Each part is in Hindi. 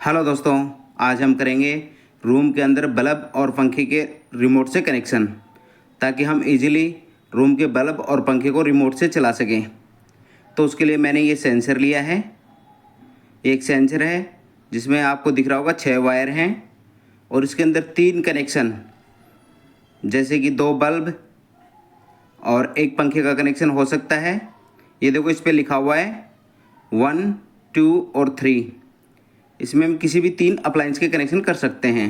हेलो दोस्तों, आज हम करेंगे रूम के अंदर बल्ब और पंखे के रिमोट से कनेक्शन, ताकि हम इजीली रूम के बल्ब और पंखे को रिमोट से चला सकें। तो उसके लिए मैंने ये सेंसर लिया है। एक सेंसर है जिसमें आपको दिख रहा होगा 6 वायर हैं और इसके अंदर 3 कनेक्शन, जैसे कि 2 बल्ब और एक पंखे का कनेक्शन हो सकता है। ये देखो, इस पर लिखा हुआ है 1, 2 और 3। इसमें हम किसी भी 3 अप्लायंस के कनेक्शन कर सकते हैं।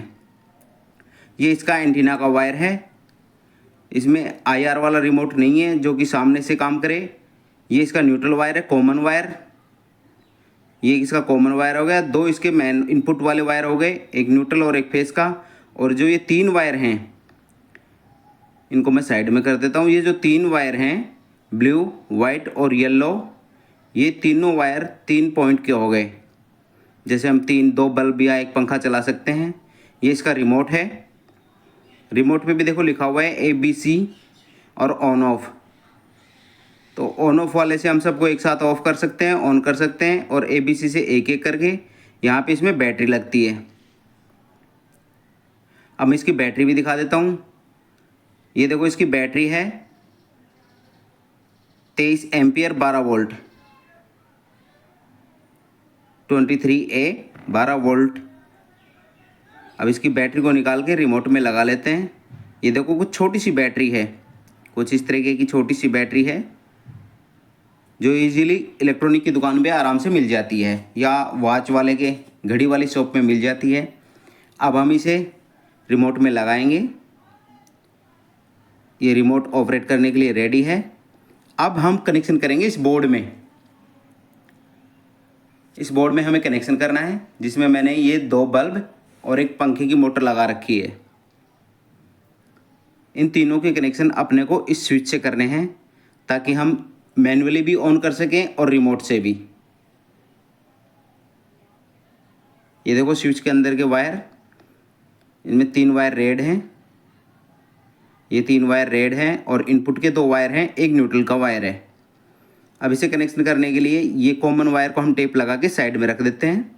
ये इसका एंटीना का वायर है। इसमें आईआर वाला रिमोट नहीं है जो कि सामने से काम करे। ये इसका न्यूट्रल वायर है, कॉमन वायर। ये इसका कॉमन वायर हो गया। 2 इसके मेन इनपुट वाले वायर हो गए, एक न्यूट्रल और एक फेस का। और जो ये 3 वायर हैं, इनको मैं साइड में कर देता हूँ। ये जो 3 वायर हैं, ब्लू, वाइट और येलो, ये तीनों वायर 3 पॉइंट के हो गए। जैसे हम 2 बल्ब या एक पंखा चला सकते हैं। ये इसका रिमोट है। रिमोट पे भी देखो लिखा हुआ है ABC और ऑन ऑफ। तो ऑन ऑफ वाले से हम सबको एक साथ ऑफ कर सकते हैं, ऑन कर सकते हैं, और ABC से एक एक करके। यहाँ पे इसमें बैटरी लगती है। अब मैं इसकी बैटरी भी दिखा देता हूँ। ये देखो, इसकी बैटरी है 23 एम्पियर 12 वोल्ट, 23A 12 वोल्ट। अब इसकी बैटरी को निकाल के रिमोट में लगा लेते हैं। ये देखो, कुछ छोटी सी बैटरी है, कुछ इस तरीके की छोटी सी बैटरी है जो इजीली इलेक्ट्रॉनिक की दुकान पे आराम से मिल जाती है, या वॉच वाले के घड़ी वाली शॉप में मिल जाती है। अब हम इसे रिमोट में लगाएंगे। ये रिमोट ऑपरेट करने के लिए रेडी है। अब हम कनेक्शन करेंगे इस बोर्ड में। इस बोर्ड में हमें कनेक्शन करना है, जिसमें मैंने ये 2 बल्ब और एक पंखे की मोटर लगा रखी है। इन तीनों के कनेक्शन अपने को इस स्विच से करने हैं, ताकि हम मैन्युअली भी ऑन कर सकें और रिमोट से भी। ये देखो, स्विच के अंदर के वायर, इनमें 3 वायर रेड हैं। ये 3 वायर रेड हैं और इनपुट के 2 वायर हैं, एक न्यूट्रल का वायर है। अब इसे कनेक्शन करने के लिए ये कॉमन वायर को हम टेप लगा के साइड में रख देते हैं।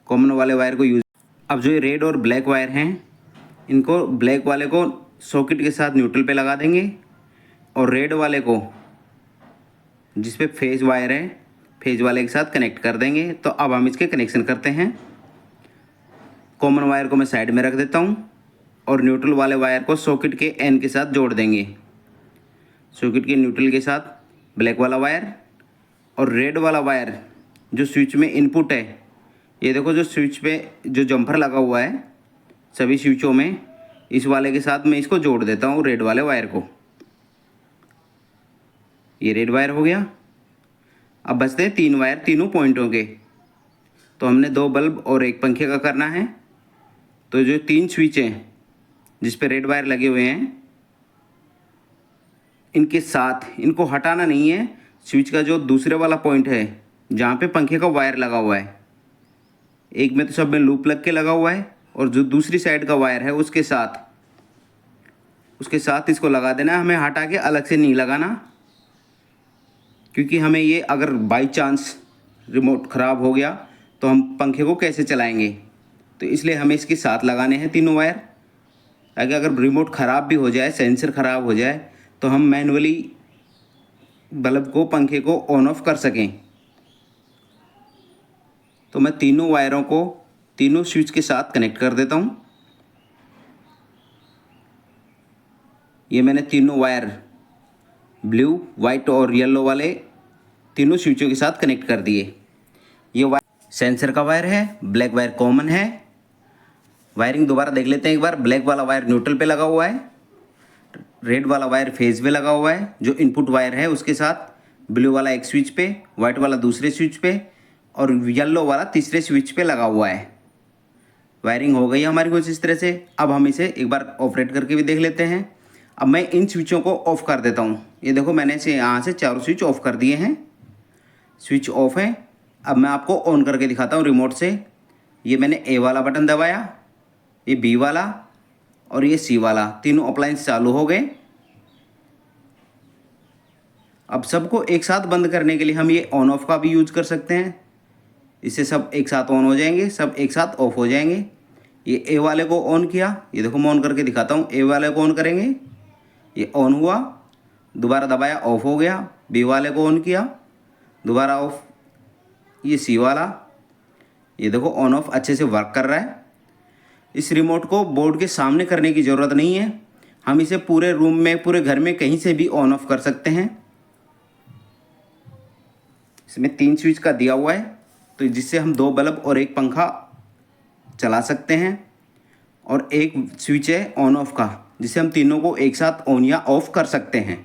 कॉमन वाले वायर को यूज। अब जो ये रेड और ब्लैक वायर हैं, इनको ब्लैक वाले को सॉकेट के साथ न्यूट्रल पे लगा देंगे, और रेड वाले को जिस पे फेज वायर है, फेज वाले के साथ कनेक्ट कर देंगे। तो अब हम इसके कनेक्शन करते हैं। कॉमन वायर को मैं साइड में रख देता हूँ और न्यूट्रल वाले वायर को सॉकेट के एन के साथ जोड़ देंगे। सॉकेट के न्यूट्रल के साथ ब्लैक वाला वायर, और रेड वाला वायर जो स्विच में इनपुट है। ये देखो, जो स्विच पे जो जंपर लगा हुआ है सभी स्विचों में, इस वाले के साथ मैं इसको जोड़ देता हूँ, रेड वाले वायर को। ये रेड वायर हो गया। अब बचते हैं 3 वायर तीनों पॉइंटों के। तो हमने 2 बल्ब और एक पंखे का करना है। तो जो 3 स्विच हैं जिस पे रेड वायर लगे हुए हैं, इनके साथ इनको हटाना नहीं है। स्विच का जो दूसरे वाला पॉइंट है जहाँ पे पंखे का वायर लगा हुआ है, एक में तो सब में लूप लग के लगा हुआ है, और जो दूसरी साइड का वायर है उसके साथ इसको लगा देना है। हमें हटा के अलग से नहीं लगाना, क्योंकि हमें ये अगर बाई चांस रिमोट ख़राब हो गया तो हम पंखे को कैसे चलाएंगे। तो इसलिए हमें इसके साथ लगाने हैं तीनों वायर, ताकि अगर रिमोट ख़राब भी हो जाए, सेंसर ख़राब हो जाए, तो हम मैनुअली बल्ब को, पंखे को ऑन ऑफ कर सकें। तो मैं तीनों वायरों को तीनों स्विच के साथ कनेक्ट कर देता हूँ। ये मैंने तीनों वायर ब्लू, वाइट और येलो वाले तीनों स्विचों के साथ कनेक्ट कर दिए। ये वायर सेंसर का वायर है, ब्लैक वायर कॉमन है। वायरिंग दोबारा देख लेते हैं एक बार। ब्लैक वाला वायर न्यूट्रल पे लगा हुआ है, रेड वाला वायर फेज पे लगा हुआ है जो इनपुट वायर है उसके साथ, ब्लू वाला एक स्विच पे, वाइट वाला दूसरे स्विच पे, और येलो वाला तीसरे स्विच पे लगा हुआ है। वायरिंग हो गई है हमारी कुछ इस तरह से। अब हम इसे एक बार ऑपरेट करके भी देख लेते हैं। अब मैं इन स्विचों को ऑफ़ कर देता हूँ। ये देखो, मैंने इसे यहाँ से चारों स्विच ऑफ़ कर दिए हैं। स्विच ऑफ है। अब मैं आपको ऑन करके दिखाता हूँ रिमोट से। ये मैंने A वाला बटन दबाया, ये B वाला और ये C वाला, तीनों अप्लायंस चालू हो गए। अब सबको एक साथ बंद करने के लिए हम ये ऑन ऑफ का भी यूज कर सकते हैं। इससे सब एक साथ ऑन हो जाएंगे, सब एक साथ ऑफ हो जाएंगे। ये ए वाले को ऑन किया, ये देखो मैं ऑन करके दिखाता हूँ। ए वाले को ऑन करेंगे, ये ऑन हुआ, दोबारा दबाया ऑफ हो गया। बी वाले को ऑन किया, दोबारा ऑफ। ये सी वाला, ये देखो ऑन ऑफ अच्छे से वर्क कर रहा है। इस रिमोट को बोर्ड के सामने करने की ज़रूरत नहीं है, हम इसे पूरे रूम में, पूरे घर में कहीं से भी ऑन ऑफ कर सकते हैं। इसमें 3 स्विच का दिया हुआ है, तो जिससे हम 2 बल्ब और 1 पंखा चला सकते हैं। और एक स्विच है ऑन ऑफ का, जिससे हम तीनों को एक साथ ऑन या ऑफ कर सकते हैं।